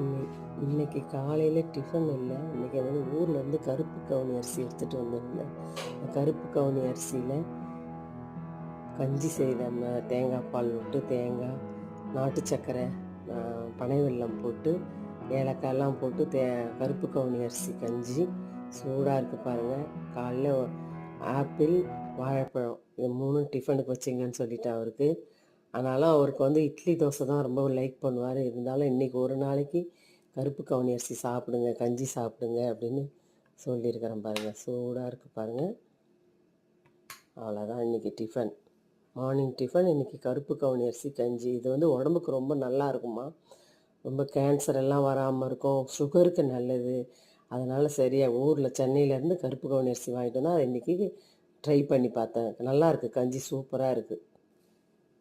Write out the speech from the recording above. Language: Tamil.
இன்னை இன்னைக்கு காலையில் டிஃபன் இல்லை. இன்றைக்கி வந்து ஊர்லேருந்து கருப்பு கவுனி அரிசி எடுத்துகிட்டு வந்திருந்தேன். கருப்பு கவுனி அரிசியில் கஞ்சி செய்தேன். தேங்காய் பால் விட்டு தேங்காய், நாட்டு சர்க்கரை, பனை வெல்லம் போட்டு ஏலக்காயெல்லாம் போட்டு கருப்பு கவுனி அரிசி கஞ்சி சூடாக இருக்குது பாருங்கள். காலைல ஆப்பிள், வாழைப்பழம் இது 3 டிஃபனுக்கு வச்சிங்கன்னு சொல்லிட்டேன் அவருக்கு. ஆனாலும் அவருக்கு வந்து இட்லி தோசை தான் ரொம்ப லைக் பண்ணுவார். இருந்தாலும் இன்றைக்கி ஒரு நாளைக்கு கருப்பு கவுனி அரிசி சாப்பிடுங்க, கஞ்சி சாப்பிடுங்க அப்படின்னு சொல்லியிருக்கிறேன் பாருங்கள். சூடாக இருக்குது பாருங்கள். அவ்வளோதான் இன்றைக்கி டிஃபன். மார்னிங் டிஃபன் இன்றைக்கி கருப்பு கவுனி அரிசி கஞ்சி. இது வந்து உடம்புக்கு ரொம்ப நல்லா இருக்குமா. ரொம்ப கேன்சர் எல்லாம் வராமல் இருக்கும், சுகருக்கு நல்லது. அதனால் சரியாக ஊரில் சென்னையிலேருந்து கருப்பு கவுனி அரிசி வாங்கிட்டு வந்தால் அதை இன்றைக்கி ட்ரை பண்ணி பார்த்தேன். நல்லா இருக்குது, கஞ்சி சூப்பராக இருக்குது.